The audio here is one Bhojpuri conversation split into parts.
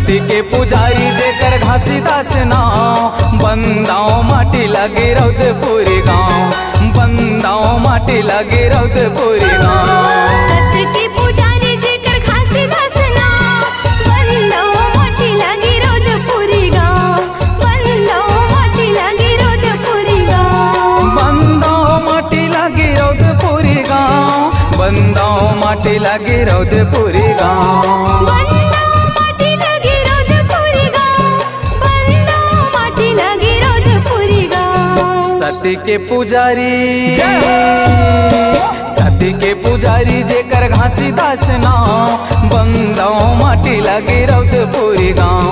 सती के पुजारी जेकर घासीदास नाव, बंदाओ माटी लगे रौदपुरी गाँव, बंदाओ माटी लगे रौदपुरी गाँव। सती के पुजारी जेकर घासीदास नाव, बंदाओ माटी लगे रौदपुरी गाँव, बंदाओ माटी लगे रौदपुरी गाँव। बंदाओ माटी लगे रौदपुरी गाँव, बंदाओ माटी लगे रौदपुरी गाँव। सती के पुजारी, सती के पुजारी जेकर घासीदास नाव, बंदाओ माटी लगे रौदपुरी गाँव,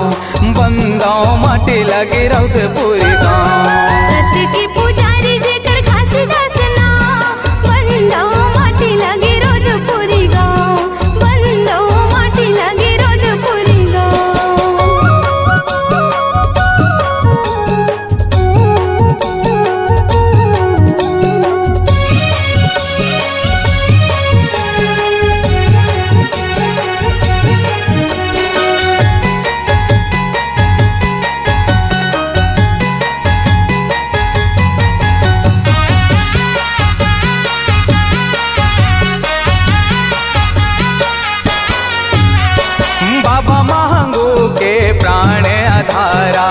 बंदाओ माटी लगे रौदपुरी गाँव। सती के पुजारी जेकर घासीदास नाव, बंदाओ माटी लगे रौदपुरी गाँव, बंदाओ माटी लगे रौदपुरी गाँव। बाबा महंगू के प्राण आधारा,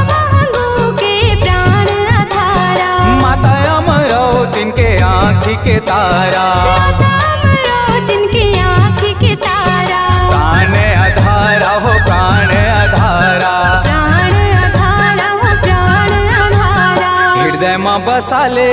महंगू के प्राण आधारा, माता अमरौती के आँखी के तारा, अमरौती के आँखी के तारा। प्राण आधारा हो प्राण आधारा, प्राण आधारा हो प्राण आधारा। हृदय माँ बसाले,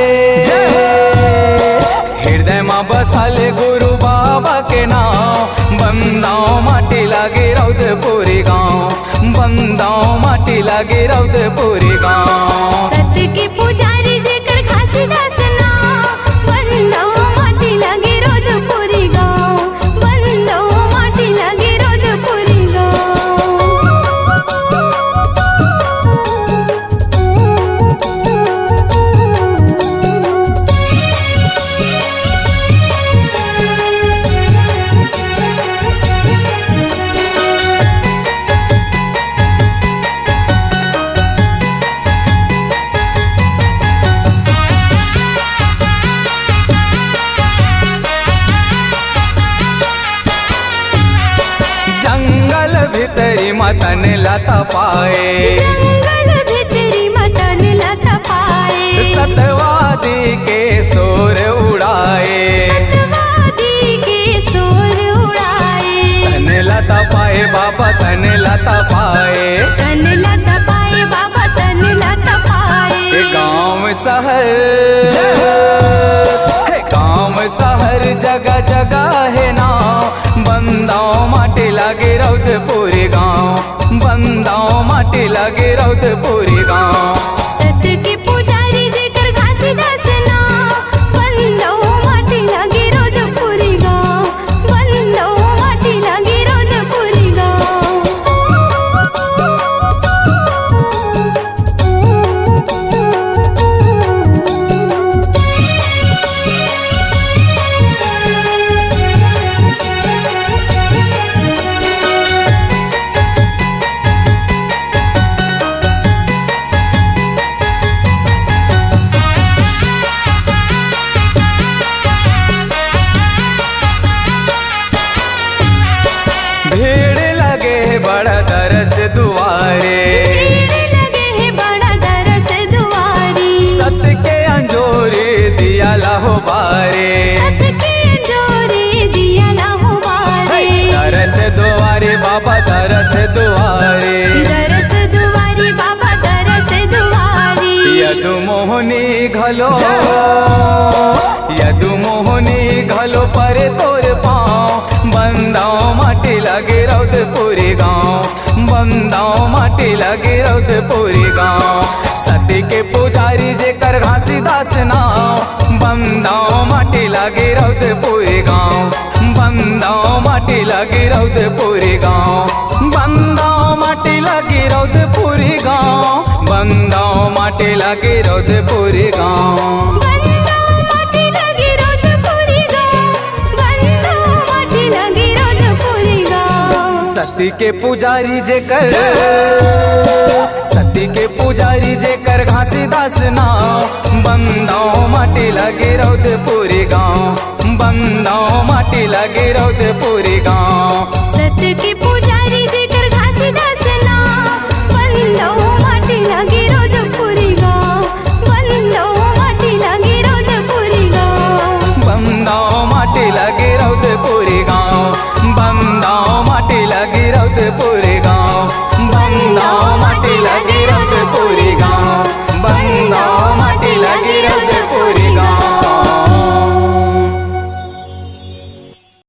हृदय माँ बसाले गुरु बाबा के नाम, बंदाओ माटी लगे रौदपुरी गाँव, बंदाओ माटी लगे रौदपुरी गाँव। सती के पुजारी जेकर घासीदास नाव, बंदाओ माटी लगे रौदपुरी गाँव, बंदाओ माटी लगे रौदपुरी गाँव। जंगल भितरी मतन लता पाए, जंगल भितरी मतन लता पाए, सतवादी के सोर उड़ाए, सतवादी के सोर उड़ाए। तन लता पाए बाबा तन लता पाए, तन लता पाए बाबा तन लता पाए। गाँव शहर, गाँव शहर जगह जगह है नाव, बंदाओ माटी लगे रौदपुरी गाँव, बंदाओ माटी लगे रौदपुरी गाँव। सती के पुजारी जेकर घासीदास नाव, बंदाओ माटी लगे रौदपुरी गाँव, बंदाओ माटी लगे रौदपुरी गाँव। भीड़ लगे बड़ा दरस दुआरे, भीड़ लगे है बड़ा दरस दुआरी, सत के अंजोरे दिया लाहो बारे, सत के अंजोरे दिया लाहो बारे। दरस दुआरे बाबा दरस दुआरे, दरस दुआरी बाबा दरस दुआरी। यदु मोहनी घलो, यदु मोहनी घलो परे तोर पाँव, बंदाओ माटी लगे रौदपुरी गाँव, बंदाओ माटी लगे रौदपुरी गाँव। सती के पुजारी जेकर घासीदास नाव, बंदाओ माटी लगे रौदपुरी गाँव, बंदाओ माटी लगे रौदपुरी गाँव, बंदाओ माटी लगे रौदपुरी गाँव, बंदाओ माटी लगे रौदपुरी गाँव। बंदाओ माटी लगे रौदपुरी गाँव, बंदाओ माटी लगे रौदपुरी गाँव। सती के पुजारी जेकर सती के पुजारी जेकर घासीदास नाव बंदाओ माटी लगे रौदपुरी गाँव बंदाओ माटी लगे रौदपुरी गाँव